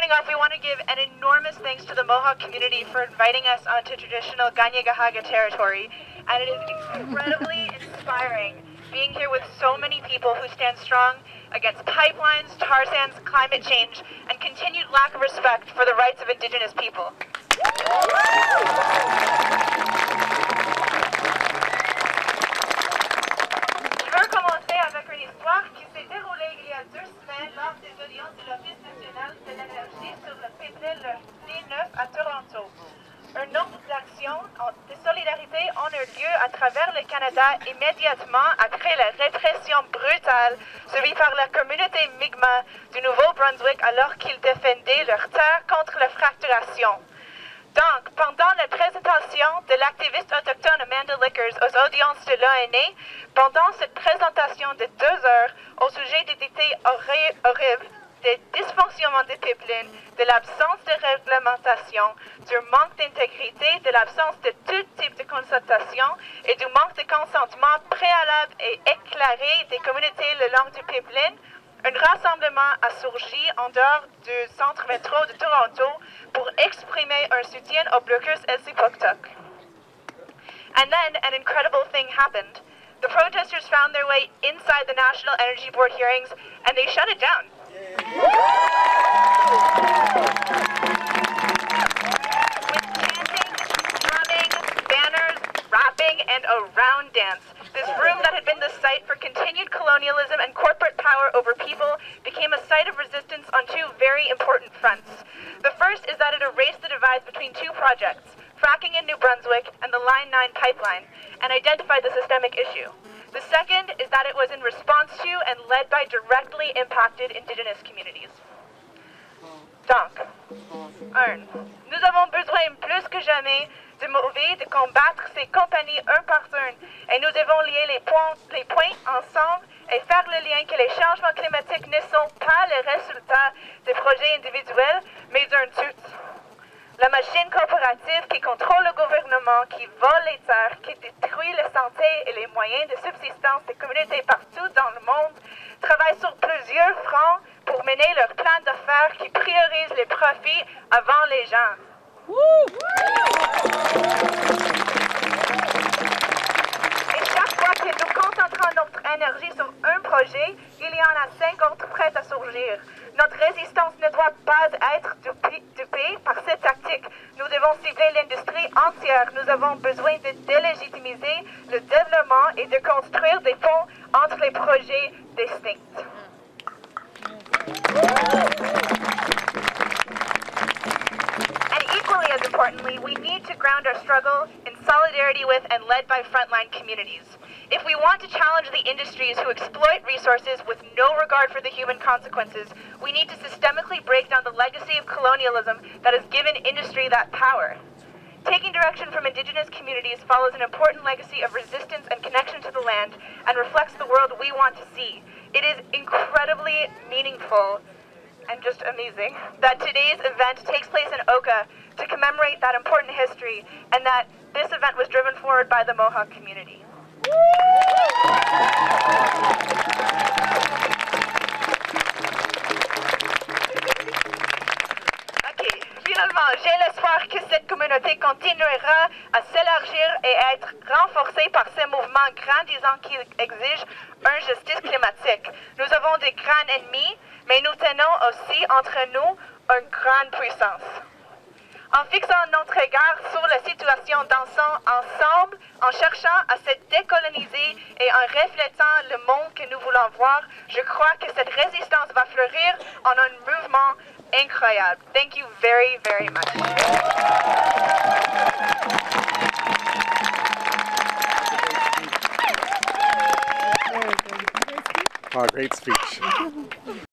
starting off, we want to give an enormous thanks to the Mohawk community for inviting us onto traditional Kanien'kehá:ka territory, and it is incredibly inspiring being here with so many people who stand strong against pipelines, tar sands, climate change, and continued lack of respect for the rights of Indigenous people. Je veux commencer avec une histoire qui s'est déroulée il y a 2 semaines lors des audiences de l'Office national de l'énergie sur le pétrole D9 à Toronto. Un nombre d'actions de solidarité ont eu lieu à travers le Canada immédiatement après la répression brutale subie par la communauté Mi'kmaq du Nouveau-Brunswick alors qu'ils défendaient leur terre contre la fracturation. Donc, pendant la présentation de l'activiste autochtone Amanda Lickers aux audiences de l'ONA, pendant cette présentation de 2 heures au sujet des détails horribles, des dysfonctionnements des pipelines, de l'absence de réglementation, du manque d'intégrité, de l'absence de tout type de consultation et du manque de consentement préalable et éclairé des communautés le long du pipeline, un rassemblement a surgi en dehors du centre métro de Toronto pour exprimer un soutien au blocus Elsipogtog. And then an incredible thing happened. The protesters found their way inside the National Energy Board hearings and they shut it down. With chanting, drumming, banners, rapping, and a round dance, this room that had been the site for continued colonialism and corporate power over people became a site of resistance on 2 very important fronts. The first is that it erased the divide between 2 projects, fracking in New Brunswick and the Line 9 pipeline, and identified the systemic issue. The second is that it was in response to and led by directly impacted Indigenous communities. Donc, 1. Nous avons besoin plus que jamais de mover, de combattre ces compagnies un par un, et nous devons lier les points ensemble et faire le lien que les changements climatiques ne sont pas le résultat des projets individuels, mais d'un tout. La machine coopérative qui contrôle le gouvernement, qui vole les terres, qui détruit la santé et les moyens de subsistance des communautés partout dans le monde, travaille sur plusieurs fronts pour mener leur plan d'affaires qui priorise les profits avant les gens. Et chaque fois que nous concentrons notre énergie sur un projet, il y en a 5 autres prêts à surgir. Notre résistance ne doit pas être dupée par cette tactique. Nous devons cibler l'industrie entière. Nous avons besoin de délégitimiser le développement et de construire des ponts entre les projets distincts. And equally as importantly, we need to ground our struggle in solidarity with and led by frontline communities. If we want to challenge the industries who exploit resources with no regard for the human consequences, we need to systemically break down the legacy of colonialism that has given industry that power. Taking direction from Indigenous communities follows an important legacy of resistance and connection to the land and reflects the world we want to see. It is incredibly meaningful and just amazing that today's event takes place in Oka to commemorate that important history and that this event was driven forward by the Mohawk community. Finalement, j'ai l'espoir que cette communauté continuera à s'élargir et être renforcée par ces mouvements grandissants qui exigent une justice climatique. Nous avons des grands ennemis, mais nous tenons aussi entre nous une grande puissance. En fixant notre regard sur la situation dansant ensemble, en cherchant à se décoloniser et en reflétant le monde que nous voulons voir, je crois que cette résistance va fleurir en un mouvement incroyable. Thank you very, very much. Great speech.